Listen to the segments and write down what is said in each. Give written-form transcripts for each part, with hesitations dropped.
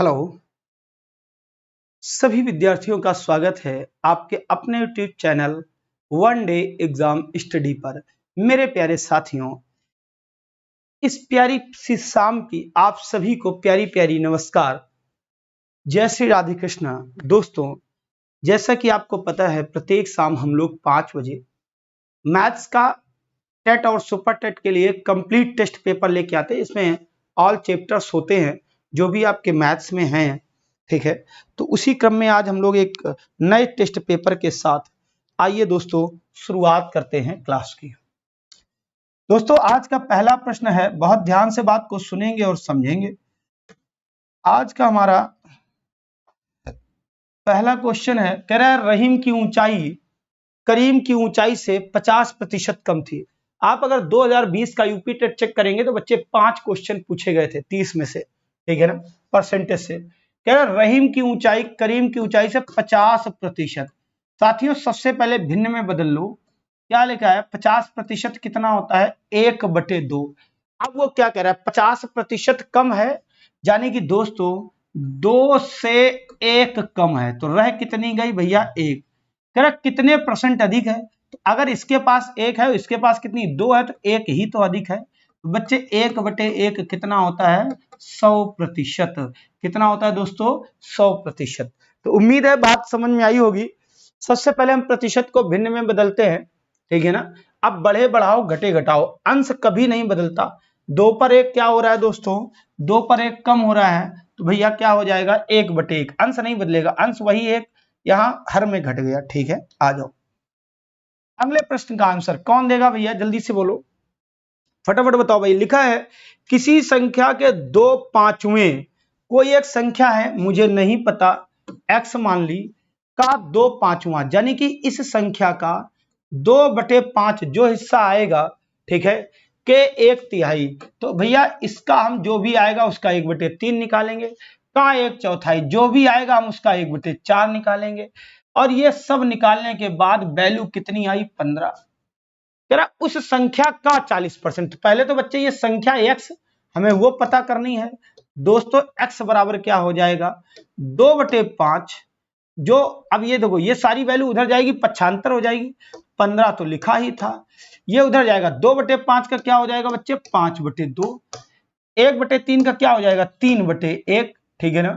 Hello, सभी विद्यार्थियों का स्वागत है आपके अपने YouTube channel one day exam study पर। मेरे प्यारे साथियों, इस प्यारी सी शाम की आप सभी को प्यारी प्यारी नमस्कार। जय श्री राधे कृष्णा। दोस्तों, जैसा कि आपको पता है, प्रत्येक शाम हम लोग 5 बजे मैथ्स का टेट और सुपर टेट के लिए कंप्लीट टेस्ट पेपर लेके आते हैं। इसमें ऑल चैप्टर्स होते हैं जो भी आपके मैथ्स में हैं, ठीक है। तो उसी क्रम में आज हम लोग एक नए टेस्ट पेपर के साथ आइए दोस्तों शुरुआत करते हैं क्लास की। दोस्तों, आज का पहला प्रश्न है, बहुत ध्यान से बात को सुनेंगे और समझेंगे। आज का हमारा पहला क्वेश्चन है, कह रहा है रहीम की ऊंचाई करीम की ऊंचाई से 50% कम थी। आप अगर 2020 का यूपी टेट चेक करेंगे तो बच्चे 5 क्वेश्चन पूछे गए थे 30 में से, ठीक है ना, परसेंटेज से। कह रहा रहीम की ऊंचाई करीम की ऊंचाई से 50%। साथियों, सबसे पहले भिन्न में बदल लो। क्या लिखा है? 50% कितना होता है? 1/2। अब वो क्या कह रहा है? 50% कम है, यानी कि दोस्तों 2 से 1 कम है, तो रह कितनी गई भैया? 1। कह रहा कितने परसेंट अधिक है? तो अगर इसके पास 1 है, इसके पास कितनी? 2 है, तो 1 ही तो अधिक है। तो बच्चे 1/1 कितना होता है? 100%। कितना होता है दोस्तों? 100%। तो उम्मीद है बात समझ में आई होगी। सबसे पहले हम प्रतिशत को भिन्न में बदलते हैं, ठीक है ना। अब बढ़े बढ़ाओ घटे घटाओ, अंश कभी नहीं बदलता। 2 पर 1 क्या हो रहा है दोस्तों? 2 पर 1 कम हो रहा है, तो भैया क्या हो जाएगा? 1/1। अंश नहीं बदलेगा, अंश वही 1, यहां हर में घट गया, ठीक है। आ जाओ, अगले प्रश्न का आंसर कौन देगा भैया? जल्दी से बोलो, फटाफट बताओ भाई। लिखा है किसी संख्या के 2/5वें, कोई एक संख्या है, मुझे नहीं पता, x मान ली, का 2/5वां, यानी कि इस संख्या का 2/5 जो हिस्सा आएगा, ठीक है, के 1/3। तो भैया इसका हम जो भी आएगा उसका 1/3 निकालेंगे, का 1/4 जो भी आएगा हम उसका 1/4 निकालेंगे, और ये सब निकालने के बाद वैल्यू कितनी आई? 15। कह रहा उस संख्या का 40%। पहले तो बच्चे ये संख्या x हमें वो पता करनी है। दोस्तों x बराबर क्या हो जाएगा? 2/5। जो अब ये देखो, ये सारी वैल्यू उधर जाएगी, पक्षांतर हो जाएगी। 15 तो लिखा ही था, ये उधर जाएगा। 2/5 का क्या हो जाएगा बच्चे? 5/2। 1/3 का क्या हो जाएगा? 3/1, ठीक है ना।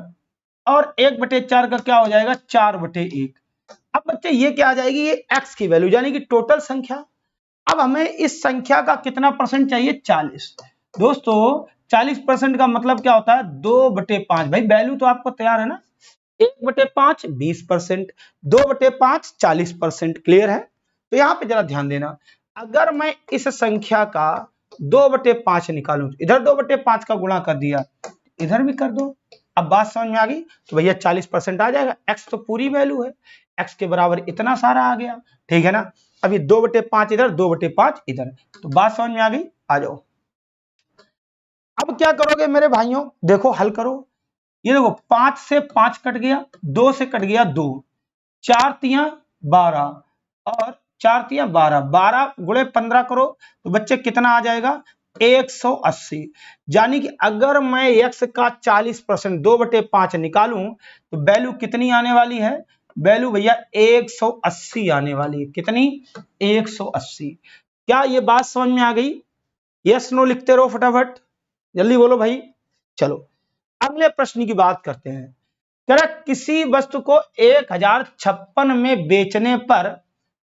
और 1/4 का क्या हो जाएगा? 4/1। अब बच्चे ये क्या आ जाएगी? ये x की वैल्यू, यानी कि टोटल संख्या। अब हमें इस संख्या का कितना परसेंट चाहिए? 40। दोस्तों 40% का मतलब क्या होता है? 2/5। भाई वैल्यू तो आपको तैयार है ना? 1/5 20%, 2/5 40%। क्लियर है? तो यहां पे जरा ध्यान देना, अगर मैं इस संख्या का 2/5 निकालूं, इधर 2/5 का गुणा कर दिया, इधर भी कर दो। अब बात समझ में आ गई? तो भैया 40% आ जाएगा। x तो पूरी वैल्यू है, x के बराबर इतना सारा आ गया, ठीक है ना। अभी 2/5 इधर, 2/5 इधर, तो बात समझ में आ गई? आ जाओ, अब क्या करोगे मेरे भाइयों? देखो हल करो। ये देखो 5 से 5 कट गया, 2 से कट गया 2, 4×3 12, और 4×3 12, 12 गुणे 15 करो तो बच्चे कितना आ जाएगा? 180। यानी कि अगर मैं x का 40% 2/5 निकालूं तो वैल्यू कितनी आने वाली है? वैल्यू भैया 180 आने वाली है। कितनी? 180। क्या ये बात समझ में आ गई? यस नो लिखते रहो फटाफट, जल्दी बोलो भाई। चलो अगले प्रश्न की बात करते हैं। कह रहा किसी वस्तु को 1056 में बेचने पर,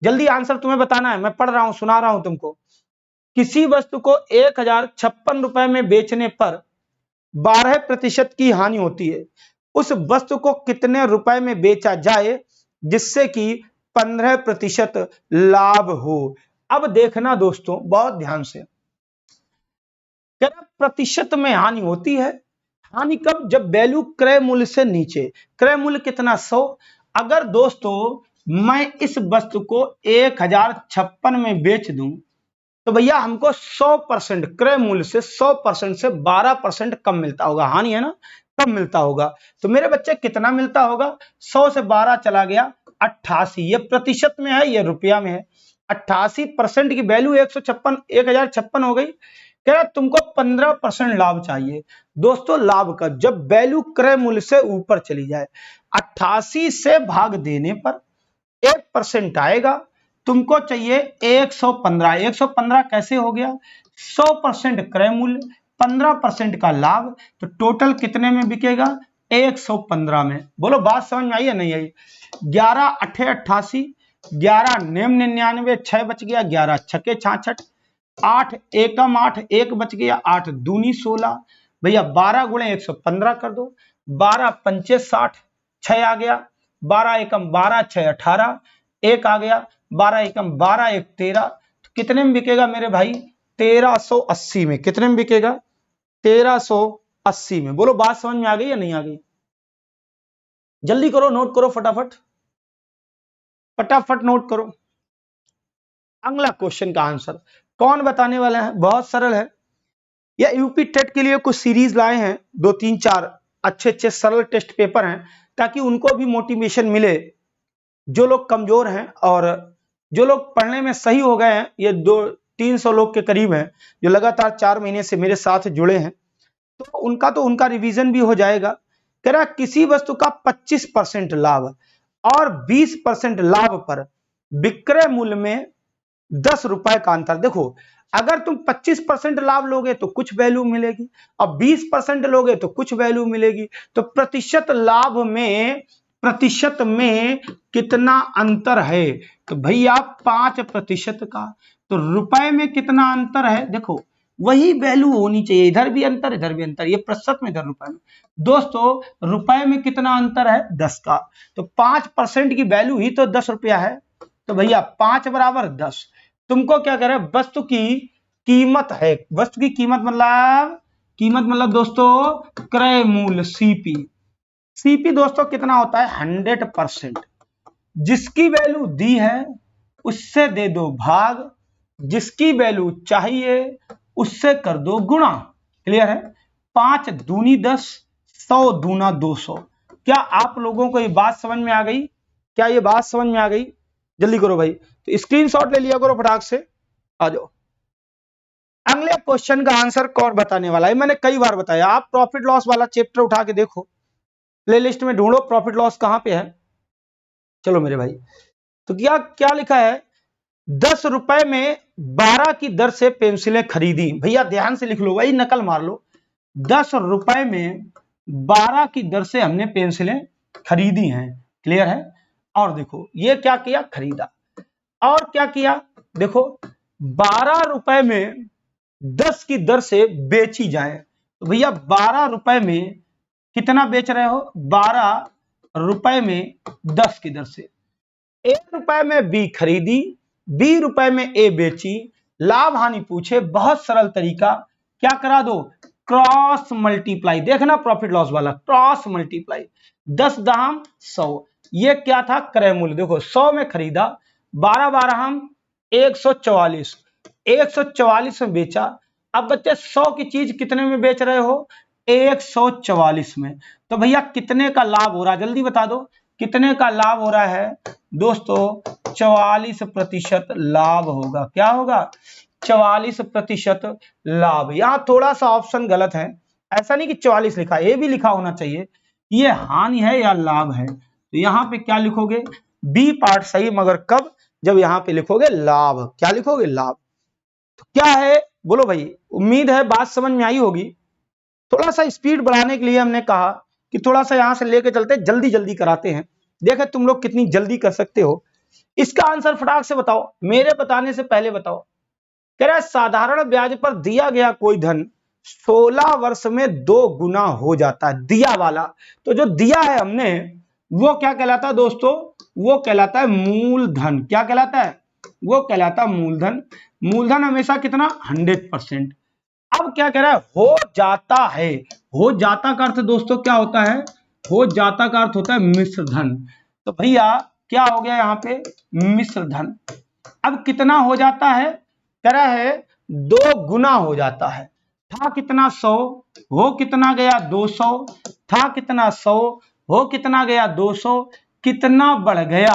जल्दी आंसर तुम्हें बताना है, मैं पढ़ रहा हूं, सुना रहा हूं तुमको। किसी वस्तु को 1056 रुपए में बेचने पर 12% की हानि होती है। उस वस्तु को कितने रुपए में बेचा जाए जिससे कि 15% लाभ हो? अब देखना दोस्तों बहुत ध्यान से, कह रहा प्रतिशत में हानि होती है। हानि कब? जब वैल्यू क्रय मूल्य से नीचे। क्रय मूल्य कितना? 100। अगर दोस्तों मैं इस वस्तु को 1056 में बेच दूं तो भैया हमको 100% क्रय मूल्य से 100% से 12% कम मिलता होगा। हानि है ना, कम मिलता होगा। तो मेरे बच्चे कितना मिलता होगा? 100 से 12 चला गया 88। ये प्रतिशत में है, ये रुपया में है। 88% की वैल्यू 1056 हो गई। कह रहा तुमको 15% लाभ चाहिए। दोस्तों लाभ का जब वैल्यू क्रय मूल्य से ऊपर चली जाए, 88 से भाग देने पर 1% आएगा, तुमको चाहिए 115। 115 कैसे हो गया? 100% क्रय मूल्य, 15% का लाभ, तो टोटल कितने में बिकेगा? 115 में। बोलो बात समझ में आई या नहीं आई? 11 8 88, 11 नेम 99, 6 बच गया, 11 छके 66, 8 एकम 8, 1 बच गया, 8 दूनी 16, भैया 12 गुणे 115 कर दो, 12 पंचे 60, 6 आ गया, 12 एकम 12, 6 18, 1 आ गया, 12 एकम 12, 1 13, तो कितने में बिकेगा मेरे भाई? 1380 में। कितने में बिकेगा? 1380 में। बोलो बात समझ में आ गई या नहीं आ गई? जल्दी करो, नोट करो, फटाफट फटाफट नोट करो। अगला क्वेश्चन का आंसर कौन बताने वाला है? बहुत सरल है। या यूपी टेट के लिए कुछ सीरीज लाए हैं, 2 3 4 अच्छे अच्छे सरल टेस्ट पेपर हैं, ताकि उनको भी मोटिवेशन मिले, जो लोग कमजोर हैं और जो लोग पढ़ने में सही हो गए हैं। ये 200-300 लोग के करीब हैं जो लगातार 4 महीने से मेरे साथ जुड़े हैं, तो उनका रिवीजन भी हो जाएगा। कह रहा किसी वस्तु का 25% लाभ और 20% लाभ पर विक्रय मूल्य में 10 रुपए का अंतर। देखो अगर तुम 25% लाभ लोगे तो कुछ वैल्यू मिलेगी, और 20% लोगे तो कुछ वैल्यू मिलेगी। तो प्रतिशत लाभ में, प्रतिशत में कितना अंतर है? तो भैया 5% का। तो रुपए में कितना अंतर है? देखो वही वैल्यू होनी चाहिए, इधर भी अंतर इधर भी अंतर, ये प्रतिशत में इधर रुपए में। दोस्तों रुपए में कितना अंतर है? 10 का। तो 5% की वैल्यू ही तो 10 रुपया है। तो भैया 5 बराबर 10। तुमको क्या कह रहा है? वस्तु की कीमत है। वस्तु की कीमत मतलब दोस्तों क्रय मूल्य, सीपी। सीपी दोस्तों कितना होता है? 100%। जिसकी वैल्यू दी है उससे दे दो भाग, जिसकी वैल्यू चाहिए उससे कर दो गुणा। क्लियर है? 5 दूनी 10, 100 दूना 200। क्या आप लोगों को ये बात समझ में आ गई? क्या ये बात समझ में आ गई? जल्दी करो भाई, तो स्क्रीनशॉट ले लिया करो फटाक से। आ जाओ। अगले क्वेश्चन का आंसर कौन बताने वाला है? मैंने कई बार बताया, आप प्रॉफिट लॉस वाला चैप्टर उठा के देखो, प्लेलिस्ट में ढूंढो प्रॉफिट लॉस कहां पे है। चलो मेरे भाई, तो क्या क्या लिखा है? 10 रुपए में 12 की दर से पेंसिलें खरीदी। भैया ध्यान से लिख लो भाई, नकल मार लो। 10 रुपए में 12 की दर से हमने पेंसिलें खरीदी हैं। क्लियर है? और देखो ये क्या किया? खरीदा। और क्या किया? देखो 12 रुपए में 10 की दर से बेची जाए। तो भैया 12 रुपए में कितना बेच रहे हो? 12 रुपए में 10 की दर से। 1 रुपए में बी खरीदी, 20 रुपए में ए बेची, लाभ हानि पूछे, बहुत सरल तरीका, क्या करा दो? Cross multiply. देखना प्रॉफिट लॉस वाला, क्रॉस मल्टीप्लाई। 10 दहम 100, ये क्या था? क्रय मूल्य। देखो 100 में खरीदा, 12 12 हम 144, 144 में बेचा। अब बच्चे 100 की चीज कितने में बेच रहे हो? 144 में। तो भैया कितने का लाभ हो रहा है? जल्दी बता दो कितने का लाभ हो रहा है? दोस्तों 44% लाभ होगा। क्या होगा? 44% लाभ। यहां थोड़ा सा ऑप्शन गलत है, ऐसा नहीं कि 44 लिखा, ये भी लिखा होना चाहिए ये हानि है या लाभ है। तो यहां पे क्या लिखोगे? बी पार्ट सही, मगर कब? जब यहां पे लिखोगे लाभ। क्या लिखोगे? लाभ। तो क्या है? बोलो भाई, उम्मीद है बात समझ में आई होगी। थोड़ा सा स्पीड बढ़ाने के लिए हमने कहा कि थोड़ा सा यहां से लेके चलते, जल्दी जल्दी कराते हैं, देखे तुम लोग कितनी जल्दी कर सकते हो। इसका आंसर फटाक से बताओ, मेरे बताने से पहले बताओ। कह रहा है साधारण ब्याज पर दिया गया कोई धन 16 वर्ष में 2 गुना हो जाता है। दिया वाला, तो जो दिया है हमने वो क्या कहलाता है दोस्तों? वो कहलाता है मूलधन। क्या कहलाता है? वो कहलाता है मूलधन। मूलधन हमेशा कितना? 100%। अब क्या कह रहा है? हो जाता है। हो जाता का अर्थ दोस्तों क्या होता है? हो जाता का अर्थ होता है मिश्र धन। तो भैया क्या हो गया यहाँ पे? मिश्र धन। अब कितना हो जाता है? कह रहा है 2 गुना हो जाता है। था कितना? 100, हो कितना गया? 200, था कितना? 100, हो कितना गया? 200, कितना बढ़ गया?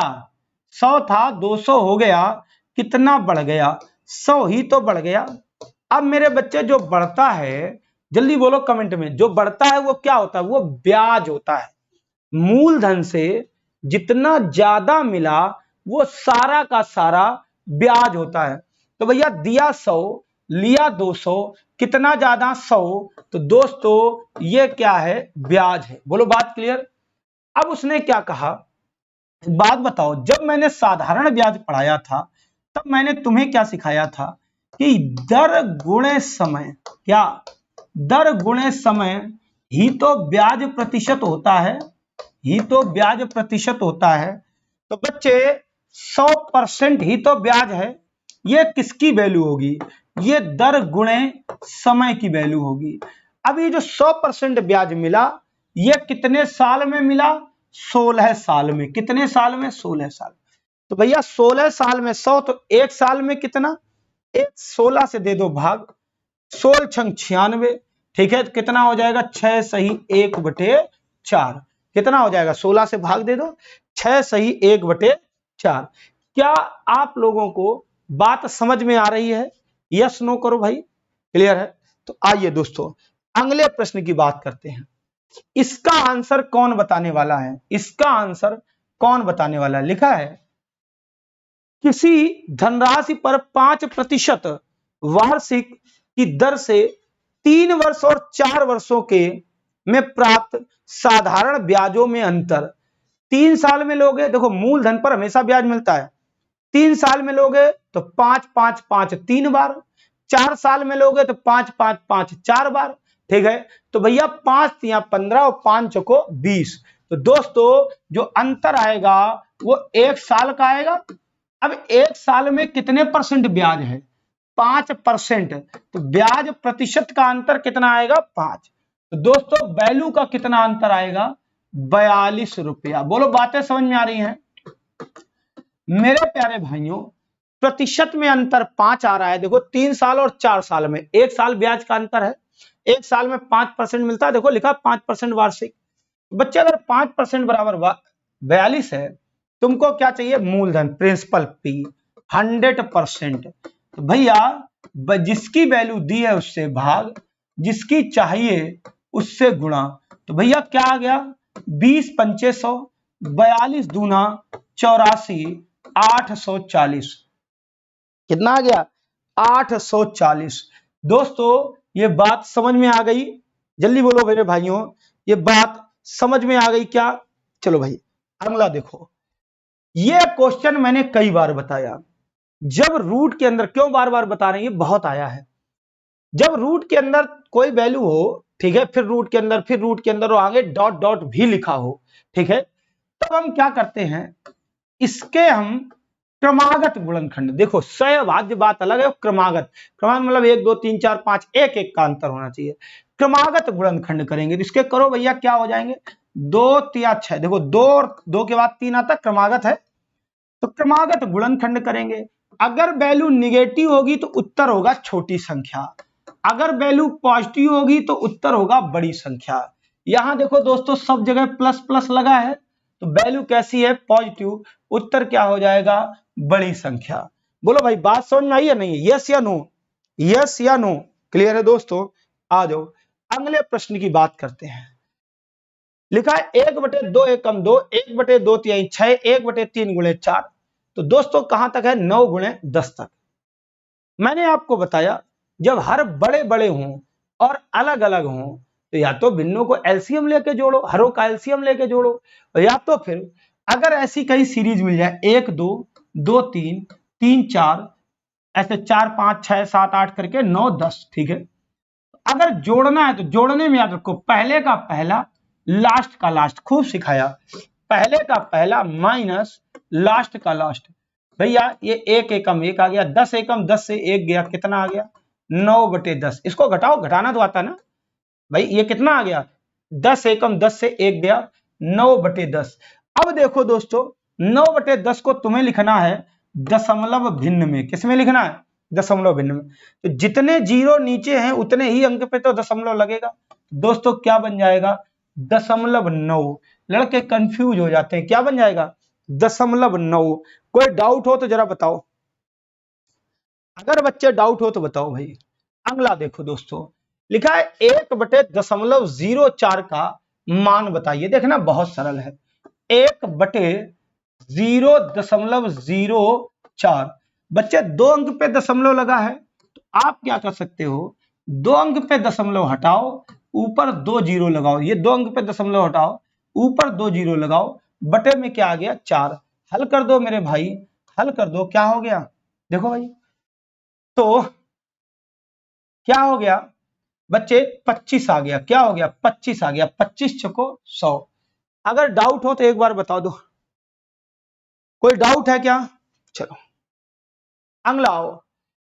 100 था 200 हो गया, कितना बढ़ गया? 100 ही तो बढ़ गया। अब मेरे बच्चे जो बढ़ता है, जल्दी बोलो कमेंट में, जो बढ़ता है वो क्या होता है? वो ब्याज होता है। मूलधन से जितना ज्यादा मिला वो सारा का सारा ब्याज होता है। तो भैया दिया 100, लिया 200, कितना ज्यादा? 100। तो दोस्तों ये क्या है? ब्याज है। बोलो बात क्लियर। अब उसने क्या कहा, बात बताओ, जब मैंने साधारण ब्याज पढ़ाया था तब मैंने तुम्हें क्या सिखाया था कि दर गुणे समय, क्या दर गुणे समय ही तो ब्याज प्रतिशत होता है, ही तो ब्याज प्रतिशत होता है। तो बच्चे 100% ही तो ब्याज है। ये किसकी वैल्यू होगी? ये दर गुणे समय की वैल्यू होगी। अब ये जो 100% ब्याज मिला, ये कितने साल में मिला? 16 साल में। कितने साल में? 16 साल। तो भैया 16 साल में 100, तो एक साल में कितना? एक 16 से दे दो भाग, 16 छंग 96। ठीक है, तो कितना हो जाएगा? 6 सही 1/4। कितना हो जाएगा? 16 से भाग दे दो, 6 सही 1/4। क्या आप लोगों को बात समझ में आ रही है? यस नो करो भाई, क्लियर है? तो आइए दोस्तों अगले प्रश्न की बात करते हैं। इसका आंसर कौन बताने वाला है? इसका आंसर कौन बताने वाला है? लिखा है किसी धनराशि पर 5% वार्षिक की दर से 3 वर्ष और 4 वर्षों के में प्राप्त साधारण ब्याजों में अंतर। 3 साल में लोगे, देखो मूलधन पर हमेशा ब्याज मिलता है, 3 साल में लोगे तो 5 5 5 3 बार, 4 साल में लोगे तो 5 5 5 4 बार। ठीक है, तो भैया 5 या 15 और 5 चौको 20। तो दोस्तों जो अंतर आएगा वो 1 साल का आएगा। अब 1 साल में कितने परसेंट ब्याज है? 5%। तो ब्याज प्रतिशत का अंतर कितना आएगा? 5। तो दोस्तों वैल्यू का कितना अंतर आएगा? 42 रुपया। बोलो बातें समझ में आ रही हैं? मेरे प्यारे भाइयों प्रतिशत में अंतर 5 आ रहा है। देखो 3 साल और 4 साल में, 1 साल ब्याज का अंतर है, 1 साल में 5% मिलता है। देखो लिखा 5% वार्षिक। बच्चे अगर 5% बराबर 42 है, तुमको क्या चाहिए? मूलधन, प्रिंसिपल P 100%। तो भैया जिसकी वैल्यू दी है उससे भाग, जिसकी चाहिए उससे गुणा। तो भैया क्या आ गया? 20 पंचे 100, 42 दूना 84, 840। कितना आ गया? 840। दोस्तों ये बात समझ में आ गई? जल्दी बोलो मेरे भाइयों, ये बात समझ में आ गई क्या? चलो भाई अगला देखो। ये क्वेश्चन मैंने कई बार बताया। जब रूट के अंदर, क्यों बार बार बता रहे हैं? ये बहुत आया है। जब रूट के अंदर कोई वैल्यू हो, ठीक है, फिर रूट के अंदर, फिर रूट के अंदर, और आगे डॉट डॉट भी लिखा हो, ठीक है, तब हम क्या करते हैं? इसके हम क्रमागत गुणनखंड, देखो सहभाज्य बात अलग है, क्रमागत, क्रमागत मतलब 1 2 3 4 5 एक एक का अंतर होना चाहिए। क्रमागत गुणनखंड करेंगे तो इसके करो भैया, क्या हो जाएंगे? 2 3 6। देखो 2 और 2 के बाद 3 आता, क्रमागत है, तो क्रमागत गुणनखंड करेंगे। अगर वैल्यू निगेटिव होगी तो उत्तर होगा छोटी संख्या, अगर वैल्यू पॉजिटिव होगी तो उत्तर होगा बड़ी संख्या। यहां देखो दोस्तों सब जगह प्लस प्लस लगा है, तो वैल्यू कैसी है? पॉजिटिव। उत्तर क्या हो जाएगा? बड़ी संख्या। बोलो भाई बात समझ में आई या नहीं? यस या नो? यस या नो? क्लियर है दोस्तों? आ जाओ अगले प्रश्न की बात करते हैं। लिखा है 1/2 एकम 2, 1/2 तिहाई 6, 1/3 गुणे 4। तो दोस्तों कहां तक है? 9 गुणे 10 तक। मैंने आपको बताया जब हर बड़े बड़े हों और अलग अलग हों तो या तो भिन्नों को एलसीएम लेके जोड़ो, हरों का एलसीएम लेके जोड़ो, या तो फिर अगर ऐसी कई सीरीज मिल जाए 1 2 2 3 3 4, ऐसे 4 5 6 7 8 करके 9 10। ठीक है, अगर जोड़ना है तो जोड़ने में याद रखो पहले का पहला लास्ट का लास्ट, खूब सिखाया, पहले का पहला माइनस लास्ट का लास्ट। भैया ये 1 एकम 1 आ गया, 10 एकम 10 से 1 गया, कितना आ गया? 9/10। इसको घटाओ, घटाना तो आता ना भाई। ये कितना आ गया? 10 एकम 10 से 1 गया, 9/10। अब देखो दोस्तों 9/10 को तुम्हें लिखना है दशमलव भिन्न में। किसमें लिखना है? दशमलव भिन्न में। तो जितने जीरो नीचे हैं उतने ही अंक पे तो दशमलव लगेगा। दोस्तों क्या बन जाएगा? 0.9। लड़के कंफ्यूज हो जाते हैं, क्या बन जाएगा? 0.9। कोई डाउट हो तो जरा बताओ, अगर बच्चे डाउट हो तो बताओ भाई। अगला देखो दोस्तों, लिखा है 1/04 का मान बताइए। देखना बहुत सरल है, 1/0.04। बच्चे 2 अंक पे दशमलव लगा है, तो आप क्या कर सकते हो, 2 अंक पे दशमलव हटाओ, ऊपर 2 जीरो लगाओ। ये 2 अंक पे दशमलव हटाओ, ऊपर 2 जीरो लगाओ, बटे में क्या आ गया 4। हल कर दो मेरे भाई, हल कर दो, क्या हो गया देखो भाई, तो क्या हो गया बच्चे 25 आ गया। क्या हो गया 25 आ गया, 25 छको 100। अगर डाउट हो तो एक बार बता दो, कोई डाउट है क्या? चलो अगला आओ,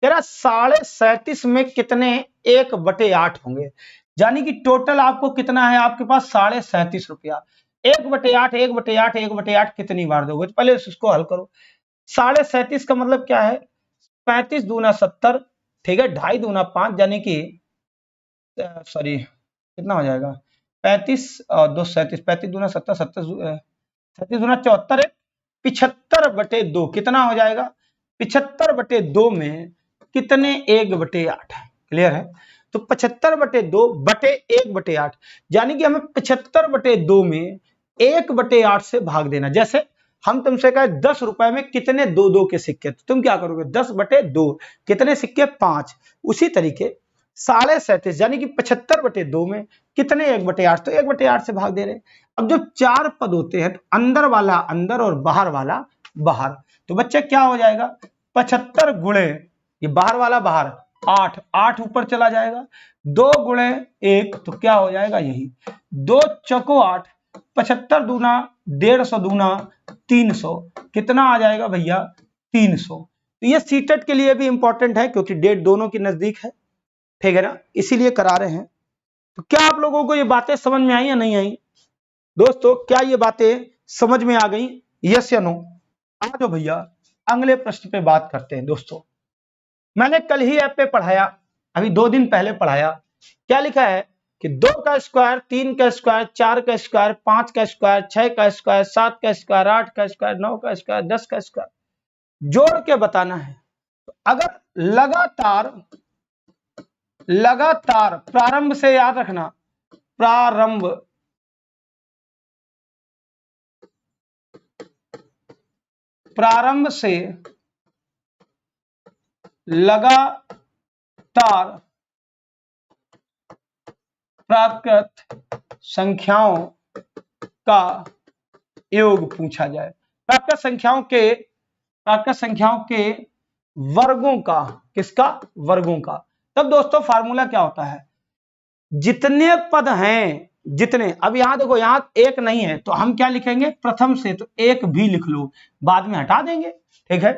तेरा 37.5 में कितने 1/8 होंगे, यानी कि टोटल आपको कितना है आपके पास 37.5 रुपया। 1/8 1/8 1/8 कितनी बार दोगे, तो पहले उसको हल करो। 37.5 का मतलब क्या है, 35 दूना 70, ठीक है, 2.5 दूना 5, यानी कि सॉरी कितना हो जाएगा 35 और 2 37, 35 दूना 70, 37 दूना 74 है, 75/2 कितना हो जाएगा, 75/2 में कितने 1/8 है, क्लियर है। तो 75/2 बटे 1/8, यानी कि हमें 75/2 में 1/8 से भाग देना। जैसे हम तुमसे कहे 10 रुपए में कितने 2 के सिक्के, तो तुम क्या करोगे 10/2 कितने सिक्के 5। उसी तरीके 37.5 यानी कि 75/2 में कितने 1/8, तो 1/8 से भाग दे रहे। अब जो 4 पद होते हैं, तो अंदर वाला अंदर और बाहर वाला बाहर, तो बच्चे क्या हो जाएगा 75 गुणे ये बाहर वाला बाहर 8, 8 ऊपर चला जाएगा, 2 गुणे 1 तो क्या हो जाएगा यही 2 चौको 8, 75 दूना 150 दूना 300, कितना आ जाएगा भैया 300। तो ये सीटेट के लिए भी इंपॉर्टेंट है क्योंकि डेट दोनों की नजदीक है, ठीक है ना, इसीलिए करा रहे हैं। तो क्या आप लोगों को ये बातें समझ में आई या नहीं आई दोस्तों, क्या ये बातें समझ में आ गई, यस या नो? आ जाओ भैया अगले प्रश्न पे बात करते हैं। दोस्तों मैंने कल ही ऐप पे पढ़ाया, अभी 2 दिन पहले पढ़ाया, क्या लिखा है कि 2 का स्क्वायर, 3 का स्क्वायर, 4 का स्क्वायर, 5 का स्क्वायर, 6 का स्क्वायर, 7 का स्क्वायर, 8 का स्क्वायर, 9 का स्क्वायर, 10 का स्क्वायर जोड़ के बताना है। अगर लगातार लगातार प्रारंभ से याद रखना, प्रारंभ प्रारंभ से लगातार प्राप्त संख्याओं का योग पूछा जाए, प्राप्त संख्याओं के वर्गों का, किसका वर्गों का। तब दोस्तों फार्मूला क्या होता है, जितने पद हैं जितने, अब यहां देखो यहां 1 नहीं है तो हम क्या लिखेंगे प्रथम से, तो 1 भी लिख लो, बाद में हटा देंगे, ठीक है।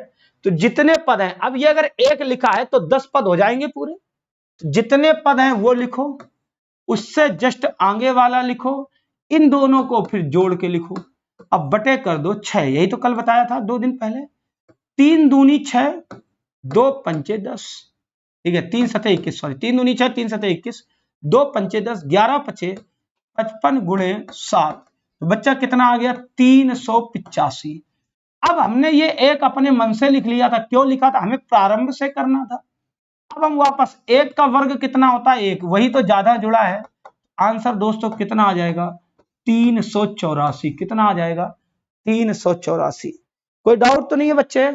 तो जितने पद हैं, अब ये अगर 1 लिखा है तो 10 पद हो जाएंगे पूरे, तो जितने पद हैं वो लिखो, उससे जस्ट आगे वाला लिखो, इन दोनों को फिर जोड़ के लिखो, अब बटे कर दो 6, यही तो कल बताया था 2 दिन पहले। 3 दूनी 6, 2 पंचे 10, ठीक है, 3 सते 21, सॉरी 3 दूनी 6, 3 सते 21, 2 पंचे 10, 11 पचे 55 गुणे 7, तो बच्चा कितना आ गया 385। अब हमने ये एक अपने मन से लिख लिया था, क्यों लिखा था, हमें प्रारंभ से करना था। अब हम वापस 1 का वर्ग कितना होता है 1, वही तो ज्यादा जुड़ा है। आंसर दोस्तों कितना आ जाएगा 384, कितना आ जाएगा 384। कोई डाउट तो नहीं है बच्चे,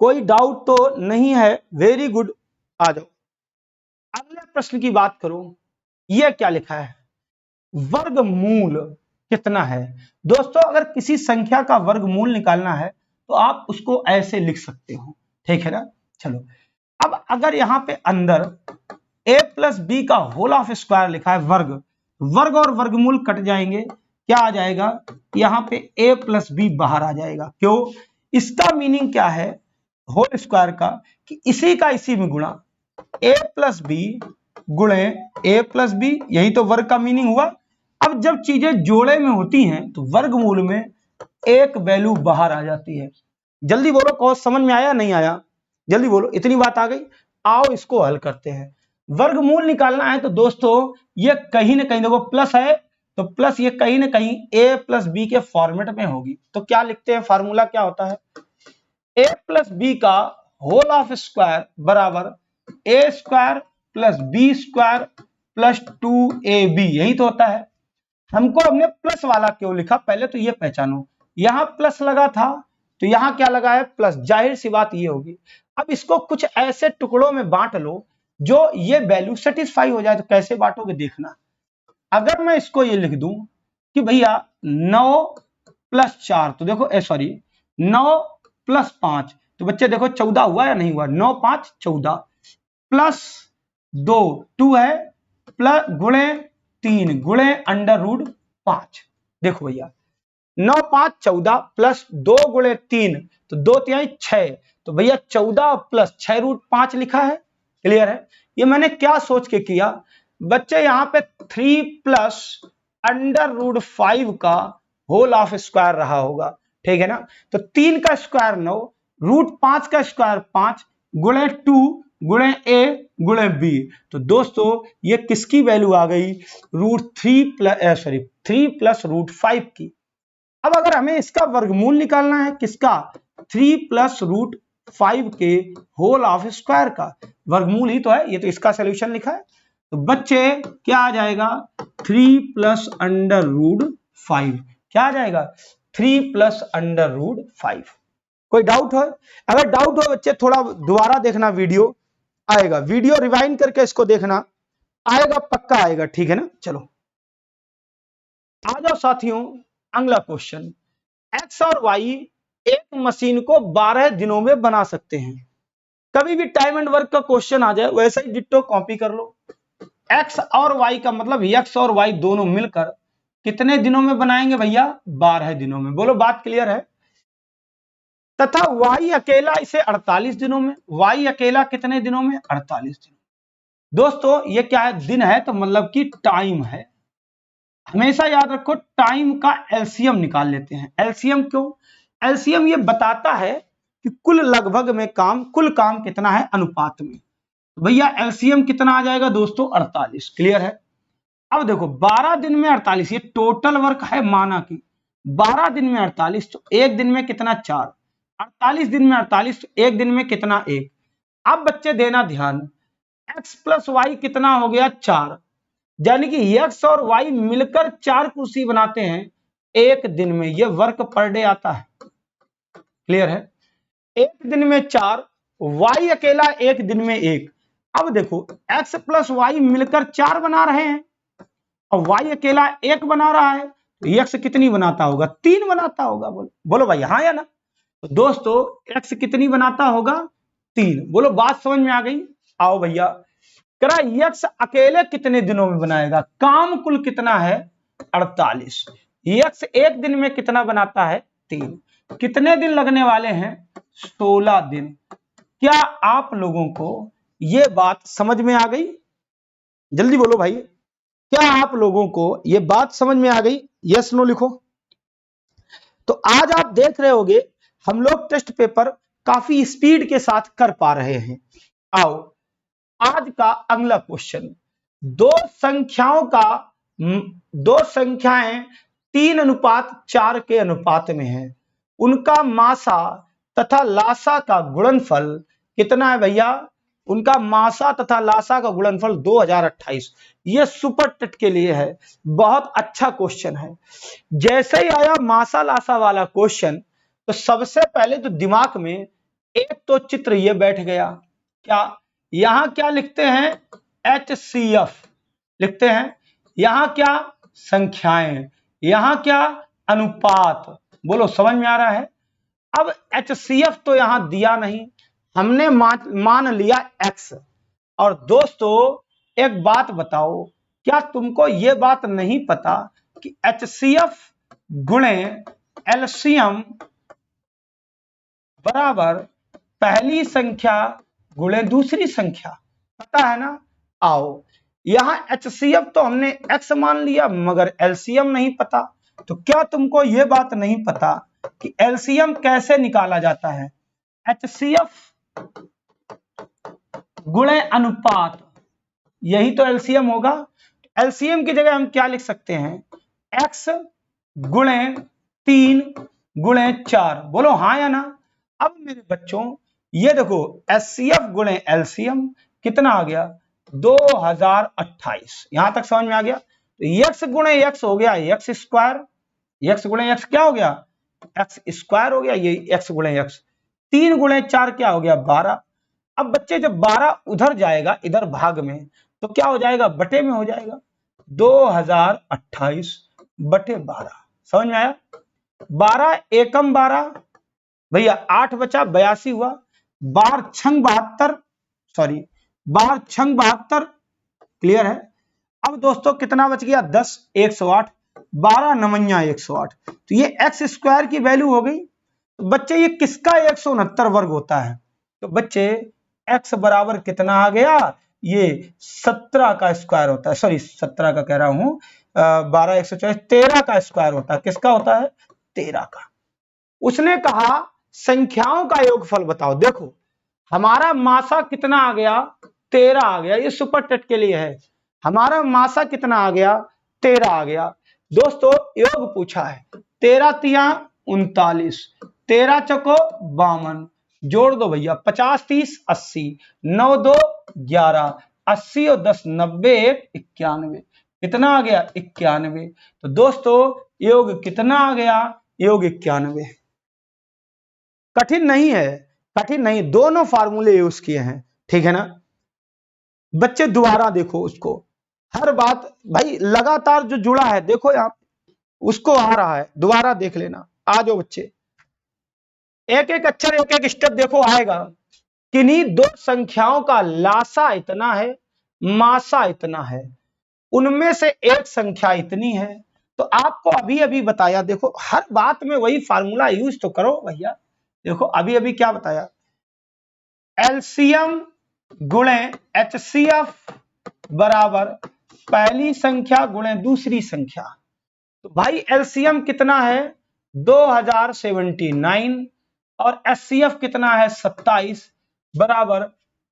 कोई डाउट तो नहीं है, वेरी गुड। आ जाओ अगले प्रश्न की बात करो, यह क्या लिखा है, वर्गमूल कितना है। दोस्तों अगर किसी संख्या का वर्गमूल निकालना है तो आप उसको ऐसे लिख सकते हो, ठीक है ना। चलो अब अगर यहां पे अंदर a प्लस बी का होल ऑफ स्क्वायर लिखा है, वर्ग, वर्ग और वर्गमूल कट जाएंगे, क्या आ जाएगा यहां पे a प्लस बी बाहर आ जाएगा। क्यों, इसका मीनिंग क्या है होल स्क्वायर का, कि इसी का इसी में गुणा, a प्लस बी गुणे a प्लस बी, यही तो वर्ग का मीनिंग हुआ। अब जब चीजें जोड़े में होती हैं तो वर्गमूल में एक वैल्यू बाहर आ जाती है। जल्दी बोलो कौन समझ में आया नहीं आया, जल्दी बोलो, इतनी बात आ गई। आओ इसको हल करते हैं। वर्गमूल निकालना है तो दोस्तों ये कहीं ना कहीं देखो प्लस है, तो प्लस ये कहीं ना कहीं a प्लस बी के फॉर्मेट में होगी, तो क्या लिखते हैं, फार्मूला क्या होता है, a प्लस बी का होल ऑफ स्क्वायर बराबर A square plus B square plus 2ab, यही तो होता है। हमको हमने प्लस वाला क्यों लिखा, पहले तो ये पहचानो। यहां प्लस लगा था तो यहां क्या लगा है, प्लस। जाहिर सी बात ये होगी। अब इसको कुछ ऐसे टुकड़ों में बांट लो जो ये वैल्यू सेटिस्फाई हो जाए। तो कैसे बांटोगे देखना। अगर मैं इसको ये लिख दूं कि भैया 9 प्लस 4, तो देखो सॉरी 9 प्लस 5, तो बच्चे देखो 14 हुआ या नहीं हुआ, 9 5 14 प्लस 2 2 है, प्लस गुणे 3 गुणे अंडर रूट 5। देखो भैया 9 5 14 प्लस 2 गुणे 3, तो 2 तिहाई 6, तो भैया 14 प्लस 6 रूट 5 लिखा है। क्लियर है। ये मैंने क्या सोच के किया बच्चे, यहां पे 3 प्लस अंडर रूट 5 का होल ऑफ स्क्वायर रहा होगा, ठीक है ना। तो 3 का स्क्वायर 9, रूट 5 का स्क्वायर 5 गुणे 2 गुणे ए गुणे बी। तो दोस्तों ये किसकी वैल्यू आ गई, थ्री प्लस रूट 5 की। अब अगर हमें इसका वर्गमूल निकालना है, किसका, 3 प्लस रूट 5 के होल ऑफ स्क्वायर का वर्गमूल ही तो है, ये तो इसका सोल्यूशन लिखा है। तो बच्चे क्या आ जाएगा, 3 प्लस अंडर रूट 5, क्या आ जाएगा, 3 प्लस अंडर रूट 5। कोई डाउट हो, अगर डाउट हो बच्चे थोड़ा दोबारा देखना, वीडियो आएगा, वीडियो रिवाइंड करके इसको देखना, आएगा पक्का आएगा, ठीक है ना। चलो आ जाओ साथियों, अगला क्वेश्चन। एक्स और वाई एक मशीन को 12 दिनों में बना सकते हैं। कभी भी टाइम एंड वर्क का क्वेश्चन आ जाए वैसे ही डिट्टो कॉपी कर लो। एक्स और वाई का मतलब एक्स और वाई दोनों मिलकर कितने दिनों में बनाएंगे भैया, 12 दिनों में। बोलो बात क्लियर है। तथा वाई अकेला इसे 48 दिनों में, वाई अकेला कितने दिनों में, 48 दिनों। दोस्तों ये क्या है, दिन है तो मतलब कि टाइम है। हमेशा याद रखो टाइम का एलसीएम निकाल लेते हैं। एलसीएम क्यों, एलसीएम ये बताता है कि कुल लगभग में काम, कुल काम कितना है अनुपात में। भैया एलसीएम कितना आ जाएगा दोस्तों, 48। क्लियर है। अब देखो 12 दिन में 48, ये टोटल वर्क है माना कि 12 दिन में 48, तो एक दिन में कितना, 4। 48 दिन में 48, तो एक दिन में कितना, 1। अब बच्चे देना ध्यान, एक्स प्लस वाई कितना हो गया, 4, यानी कि एक्स और वाई मिलकर 4 कुर्सी बनाते हैं एक दिन में। ये वर्क पर डे आता है। क्लियर है। एक दिन में 4, वाई अकेला एक दिन में 1। अब देखो एक्स प्लस वाई मिलकर 4 बना रहे हैं और वाई अकेला 1 बना रहा है, तो एक्स कितनी बनाता होगा, 3 बनाता होगा। बोलो भाई हाँ या ना। तो दोस्तों एक्स कितनी बनाता होगा, 3। बोलो बात समझ में आ गई। आओ भैया करा, यक्स अकेले कितने दिनों में बनाएगा, काम कुल कितना है, 48। यक्स एक दिन में कितना बनाता है, 3। कितने दिन लगने वाले हैं, 16 दिन। क्या आप लोगों को यह बात समझ में आ गई, जल्दी बोलो भाई, क्या आप लोगों को यह बात समझ में आ गई, यस नो लिखो। तो आज आप देख रहे होगे हम लोग टेस्ट पेपर काफी स्पीड के साथ कर पा रहे हैं। आओ आज का अगला क्वेश्चन, दो संख्याएं 3:4 के अनुपात में है, उनका मासा तथा लासा का गुणनफल कितना है भैया, उनका मासा तथा लासा का गुणनफल 2028। ये सुपर टेट के लिए है, बहुत अच्छा क्वेश्चन है। जैसे ही आया मासा लासा वाला क्वेश्चन तो सबसे पहले तो दिमाग में एक तो चित्र ये बैठ गया, क्या यहां क्या लिखते हैं, HCF लिखते हैं, यहां क्या संख्याएं, यहां क्या अनुपात। बोलो समझ में आ रहा है। अब HCF तो यहां दिया नहीं, हमने मान लिया X। और दोस्तों एक बात बताओ, क्या तुमको यह बात नहीं पता कि HCF गुणे LCM बराबर पहली संख्या गुणे दूसरी संख्या, पता है ना। आओ यहां HCF तो हमने X मान लिया मगर LCM नहीं पता। तो क्या तुमको यह बात नहीं पता कि LCM कैसे निकाला जाता है, HCF गुणे अनुपात, यही तो LCM होगा। LCM की जगह हम क्या लिख सकते हैं, X गुणे 3 गुणे 4। बोलो हाँ या ना। अब मेरे बच्चों ये देखो HCF गुणे LCM कितना आ गया 2028। यहां तक समझ में आ गया। तो x गुणे x हो गया x स्क्वायर, x गुणे x क्या हो गया x स्क्वायर हो गया, ये x गुणे x। 3 गुणे 4 क्या हो गया 12। अब बच्चे जब 12 उधर जाएगा इधर भाग में तो क्या हो जाएगा बटे में हो जाएगा, 2028 बटे 12। समझ में आया। 12 एकम 12 भैया 8 बचा 82 हुआ, 12 छंग 72, सॉरी 12 छंग 72, क्लियर है। अब दोस्तों कितना बच गया 10, 108, 12 नमैया 108। तो ये एक्स स्क्वायर की वैल्यू हो गई। तो बच्चे ये किसका 169 वर्ग होता है, तो बच्चे x बराबर कितना आ गया, ये 17 का स्क्वायर होता है, सॉरी 17 का कह रहा हूं 12 124, 13 का स्क्वायर होता है। किसका होता है 13 का। उसने कहा संख्याओं का योगफल बताओ। देखो हमारा मासा कितना आ गया 13 आ गया, ये सुपर टेट के लिए है। हमारा मासा कितना आ गया 13 आ गया। दोस्तों योग पूछा है, 13 तिया 39, 13 चको 52, जोड़ दो भैया 50 30 80, 9 2 11, 80 और 10 90 1 91, कितना आ गया 91। तो दोस्तों योग कितना आ गया, योग 91। कठिन नहीं है, कठिन नहीं, दोनों फार्मूले यूज किए हैं, ठीक है ना। बच्चे दोबारा देखो उसको, हर बात भाई लगातार जो जुड़ा है देखो यहाँ उसको आ रहा है, दोबारा देख लेना। आ जाओ बच्चे, एक एक अक्षर एक एक स्टेप देखो आएगा। किन्हीं दो संख्याओं का लासा इतना है, मासा इतना है, उनमें से एक संख्या इतनी है। तो आपको अभी अभी बताया, देखो हर बात में वही फार्मूला यूज तो करो भैया। देखो अभी अभी क्या बताया, एलसीएम गुणे एचसीएफ बराबर पहली संख्या गुणे दूसरी संख्या। तो भाई एलसीएम कितना है 2079 और एचसीएफ कितना है 27 बराबर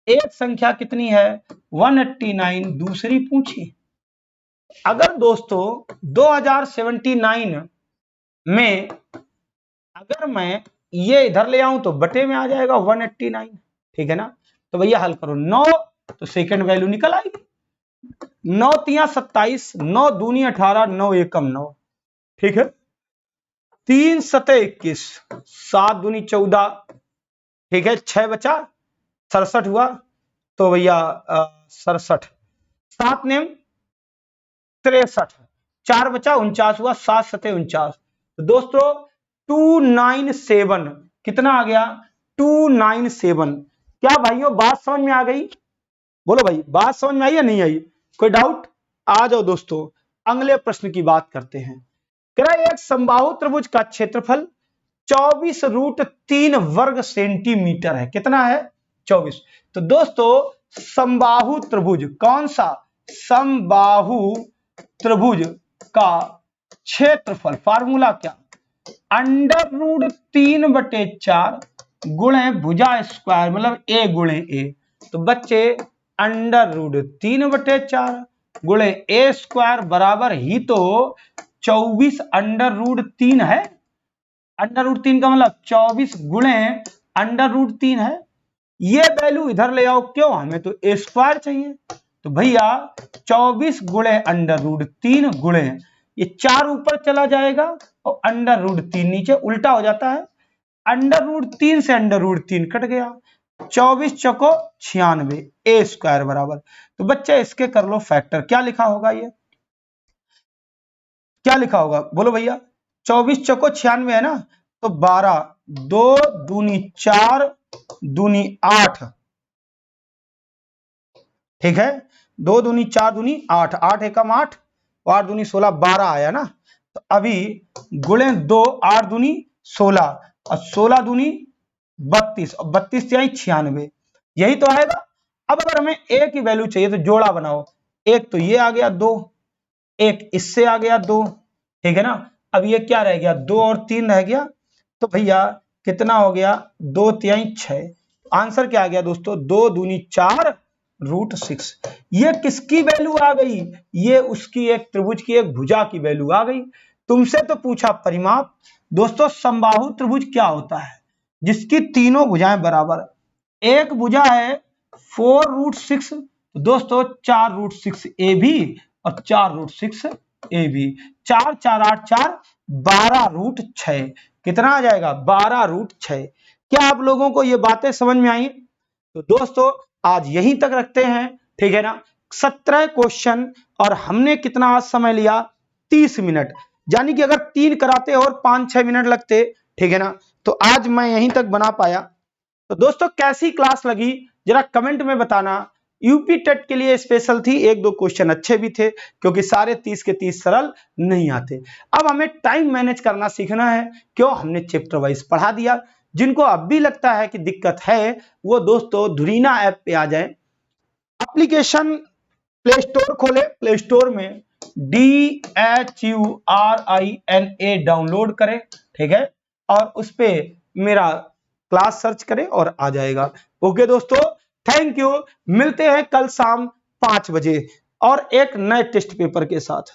एक संख्या कितनी है 189, दूसरी पूछी। अगर दोस्तों 2079 में अगर मैं ये इधर ले आऊं तो बटे में आ जाएगा 189, ठीक है ना। तो भैया हल करो 9, तो सेकंड वैल्यू निकल आएगी, 9 तिया 27, 9 दूनी 18, 9 एकम 9, ठीक है। 3 सते 21, 7 दूनी 14, ठीक है। 6 बचा 67 हुआ, तो भैया 67, 7 नेम 63, 4 बचा 49 हुआ, 7 सते 49। तो दोस्तों 297 कितना आ गया 297। क्या भाइयों बात समझ में आ गई, बोलो भाई बात समझ में आई या नहीं आई, कोई डाउट। आ जाओ दोस्तों अगले प्रश्न की बात करते हैं। कह रहा है एक समबाहु त्रिभुज का क्षेत्रफल 24√3 वर्ग सेंटीमीटर है। कितना है 24। तो दोस्तों समबाहु त्रिभुज, कौन सा समबाहु त्रिभुज का क्षेत्रफल, फार्मूला क्या, √3/4 गुणे भुजा स्क्वायर मतलब a गुणे a। तो बच्चे √3/4 गुणे a स्क्वायर बराबर ही तो 24 √3 है। √3 का मतलब 24 गुणे √3 है। ये वैल्यू इधर ले आओ, क्यों, हमें तो a स्क्वायर चाहिए। तो भैया 24 गुणे √3 गुणे ये 4 ऊपर चला जाएगा और √3 नीचे, उल्टा हो जाता है। √3 से √3 कट गया, 24 चौको 96, a स्क्वायर बराबर। तो बच्चे इसके कर लो फैक्टर, क्या लिखा होगा, ये क्या लिखा होगा बोलो भैया। 24 चौको 96 है ना, तो 12, 2 दूनी 4 दूनी 8, ठीक है। 2 दूनी 4 दूनी 8, 8 एकम 8, 8 दूनी 16, 12 आया ना। तो अभी गुणे 2, 8 दूनी 16 और 16 दूनी 32 और 32 से आई 96, यही तो आएगा। अब अगर हमें a की वैल्यू चाहिए तो जोड़ा बनाओ, एक तो ये आ गया 2, एक इससे आ गया 2, ठीक है ना। अब ये क्या रह गया 2 और 3 रह गया, तो भैया कितना हो गया 2 तिहाई 6। आंसर क्या आ गया दोस्तों 2 दूनी 4 √6। ये किसकी वैल्यू आ गई, ये उसकी एक त्रिभुज की एक भुजा की वैल्यू आ गई। तुमसे तो पूछा परिमाप। दोस्तों समबाहु त्रिभुज क्या होता है, जिसकी तीनों भुजाएं बराबर, एक भुजा है 4√6 दोस्तों 4√6 ए बी और 4√6 ए बी, 4 4 8 4 12√6 कितना आ जाएगा 12√6। क्या आप लोगों को ये बातें समझ में आई? तो दोस्तों आज यहीं तक रखते हैं, ठीक है ना। 17 क्वेश्चन और हमने कितना आज समय लिया 30 मिनट, यानी कि अगर 3 कराते और 5-6 मिनट लगते, ठीक है ना, तो आज मैं यहीं तक बना पाया। तो दोस्तों कैसी क्लास लगी जरा कमेंट में बताना। यूपी टेट के लिए स्पेशल थी, 1-2 क्वेश्चन अच्छे भी थे क्योंकि सारे 30 के 30 सरल नहीं आते। अब हमें टाइम मैनेज करना सीखना है, क्यों हमने चैप्टर वाइज पढ़ा दिया। जिनको अब भी लगता है कि दिक्कत है वो दोस्तों धुरीना ऐप पे आ जाए, एप्लीकेशन प्ले स्टोर खोले, प्ले स्टोर में DHURINA डाउनलोड करें, ठीक है, और उस पे मेरा क्लास सर्च करें और आ जाएगा। ओके दोस्तों, थैंक यू। मिलते हैं कल शाम 5 बजे और एक नए टेस्ट पेपर के साथ।